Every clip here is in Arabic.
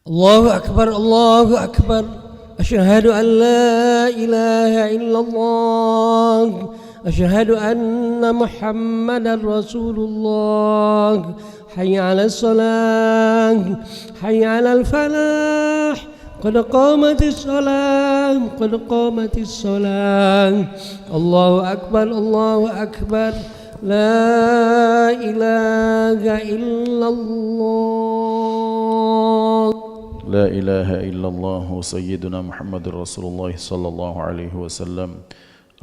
الله أكبر الله أكبر. أشهد أن لا إله إلا الله. أشهد أن محمدا رسول الله. حي على الصلاة، حي على الفلاح، قد قامت الصلاة، قد قامت الصلاة. الله أكبر الله أكبر. لا إله إلا الله. لا إله إلا الله سيدنا محمد رسول الله صلى الله عليه وسلم.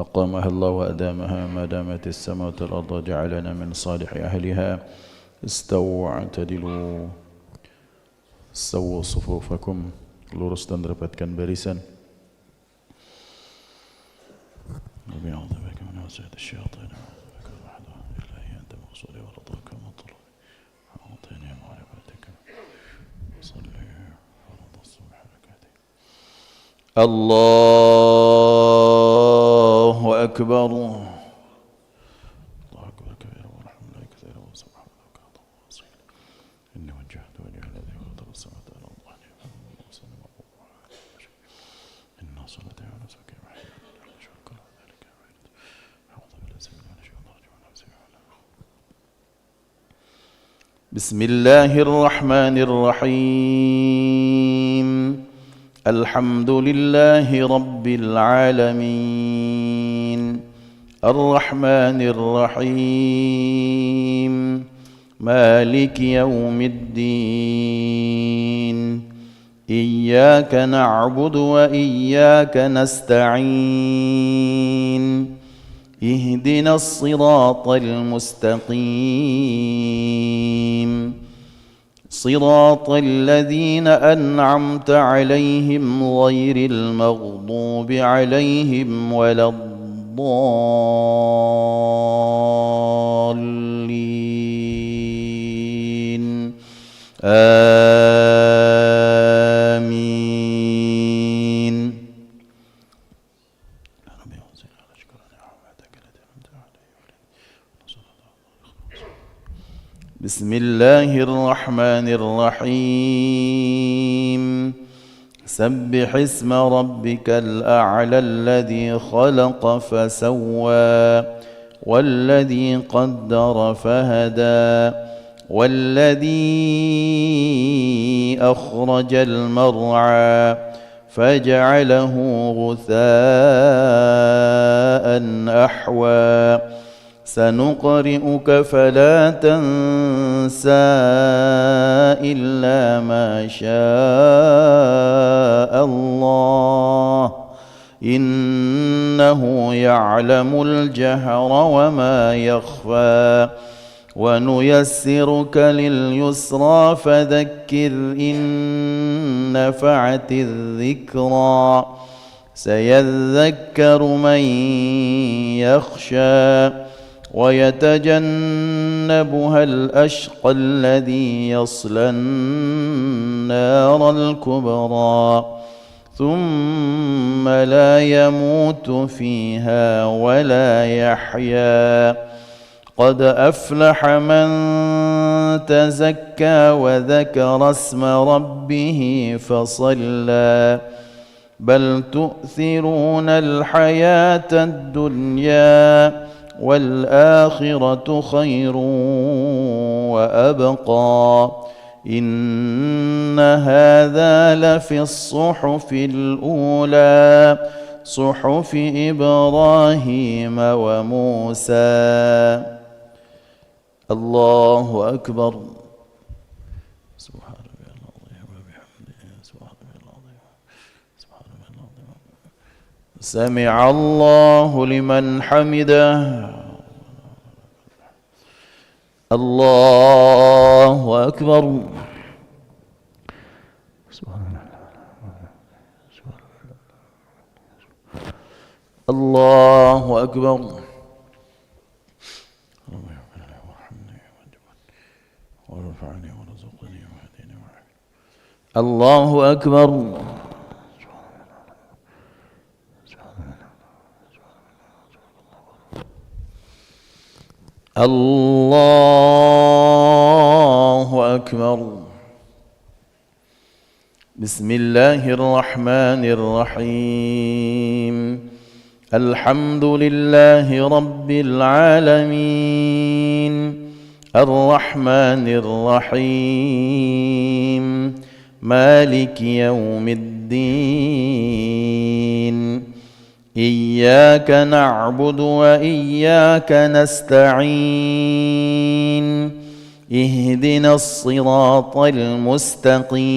أقامها الله وأدامها ما دامت السماوات والأرض، جعلنا من صالح أهلها. استووا واعتدلوا، سووا صفوفكم. Lurus dan rapatkan barisan. Rabbi a'udzubika min waswasati syaitan. الله أكبر. الله أكبر كبيرا والحمد لله كثيرا وسبحان الله وكان الله وصيلا. إني وجهت وجهي الذي فطر السماوات والأرض حنيفا وسلم إن صلاتي ونسكي وحياتي شكرا ذلك أعوذ بالله من الشيطان الرجيم. بسم الله الرحمن الرحيم. الحمد لله رب العالمين الرحمن الرحيم مالك يوم الدين إياك نعبد وإياك نستعين اهدنا الصراط المستقيم صراط الذين أنعمت عليهم غير المغضوب عليهم ولا الضالين آمين. بسم الله الرحمن الرحيم. سبح اسم ربك الأعلى الذي خلق فسوى والذي قدر فهدى والذي أخرج المرعى فجعله غثاء أحوى سنقرئك فلا تنسى إلا ما شاء الله إنه يعلم الجهر وما يخفى ونيسرك لليسرى فذكر إن نفعت الذكرى سيذكر من يخشى ويتجنبها الأشقى الذي يصلى النار الكبرى ثم لا يموت فيها ولا يحيا قد أفلح من تزكى وذكر اسم ربه فصلى بل تؤثرون الحياة الدنيا والآخرة خير وأبقى إن هذا لفي الصحف الأولى صحف إبراهيم وموسى. الله أكبر. سمع الله لمن حمده. الله أكبر. الله أكبر. الله أكبر. الله أكبر. بسم الله الرحمن الرحيم الحمد لله رب العالمين الرحمن الرحيم مالك يوم الدين إياك نعبد وإياك نستعين اهدنا الصراط المستقيم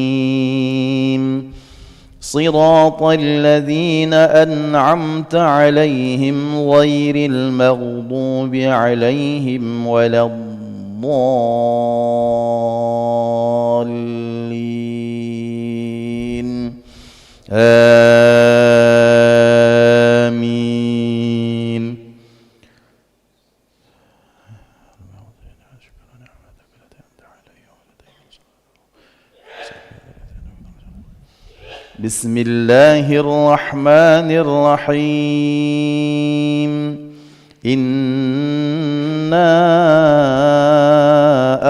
صراط الذين أنعمت عليهم غير المغضوب عليهم ولا الضالين آمين. بسم الله الرحمن الرحيم إنا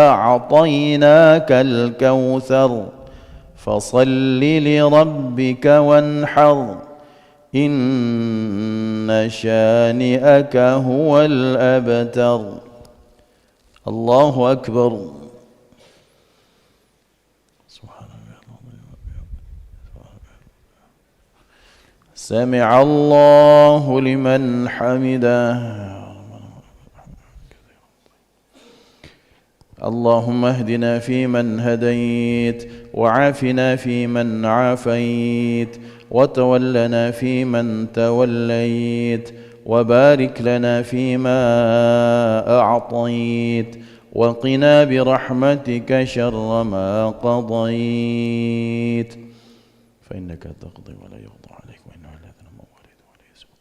أعطيناك الكوثر فصل لربك وانحر إن شانئك هو الأبتر. الله أكبر. سمع الله لمن حمده. اللهم اهدنا فيمن هديت وعافنا فيمن عافيت وتولنا فيمن توليت وبارك لنا فيما أعطيت وقنا برحمتك شر ما قضيت فإنك تقضي ولا يقضى عليك وإنه لا ذنب من والد ولا يسوء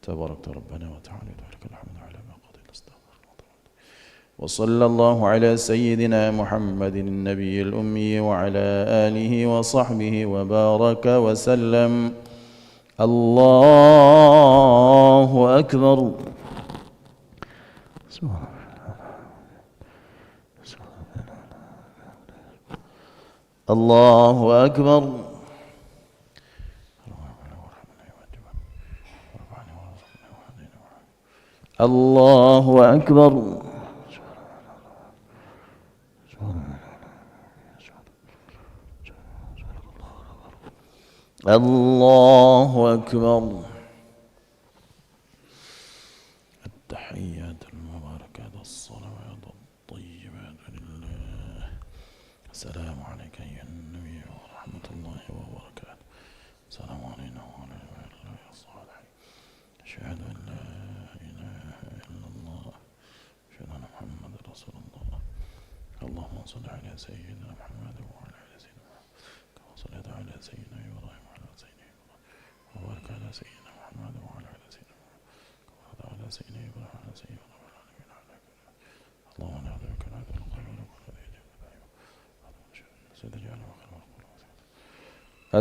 تباركت ربنا وتعالى ولك الحمد على ما قضيت استغفر الله. وصلى الله على سيدنا محمد النبي الأمي وعلى آله وصحبه وبارك وسلم. الله أكبر. الله أكبر. الله أكبر. الله أكبر. التحيات المباركات الصلوات الطيبات لله. السلام عليك أيها النبي ورحمة الله وبركاته. السلام علينا وعلى عباد الله الصالحين. أشهد أن لا إله إلا الله أشهد أن محمدا رسول الله. اللهم صل على سيدنا محمد وعلى آل سيدنا محمد كما صليت على سيدنا إبراهيم وعلى سيدنا إبراهيم وبارك على سيدنا محمد وعلى آل سيدنا محمد كما باركت على سيدنا إبراهيم وعلى سيدنا محمد. اللهم نعوذ بك من عذاب القبر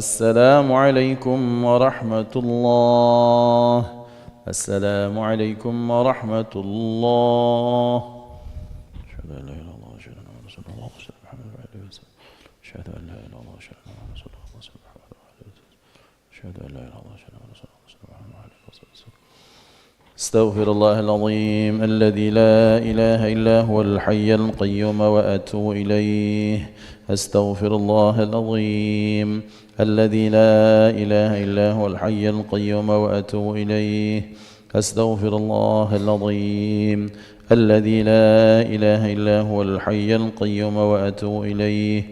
السلام عليكم ورحمة الله. السلام عليكم ورحمة الله. أشهد أن لا إله إلا الله أشهد أن رسول الله أشهد محمد وعلى وسلم. أشهد أن لا إله إلا الله أشهد أن رسول الله أشهد محمد وعلى وسلم. أشهد أن لا إله إلا الله أشهد أن رسول الله أشهد محمد وعلى وسلم. استغفر الله العظيم الذي لا إله إلا هو الحي القيوم وأتوب إليه. أستغفر الله العظيم الذي لا إله إلا هو الحي القيوم وأتوب إليه. أستغفر الله العظيم الذي لا إله إلا هو الحي القيوم وأتوب إليه.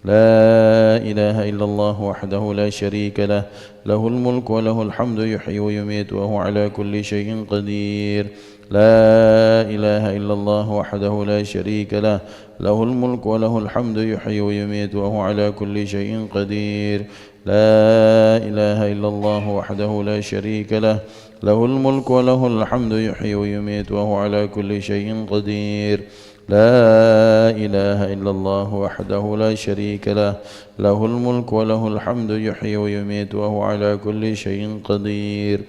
لا إله إلا الله وحده لا شريك له له الملك وله الحمد يحيي ويميت وهو على كل شيء قدير. لا إله إلا الله وحده لا شريك له له الملك وله الحمد يحيي ويميت وهو على كل شيء قدير. لا إله إلا الله وحده لا شريك له له الملك وله الحمد يحيي ويميت وهو على كل شيء قدير. لا إله إلا الله وحده لا شريك له له الملك وله الحمد يحيي ويميت وهو على كل شيء قدير.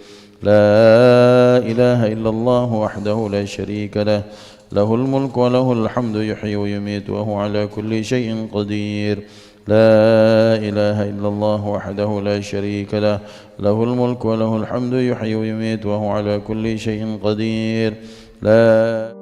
لا إله إلا الله وحده لا شريك له له الملك وله الحمد يحيي ويميت وهو على كل شيء قدير. لا إله إلا الله وحده لا شريك له له الملك وله الحمد يحيي ويميت وهو على كل شيء قدير لا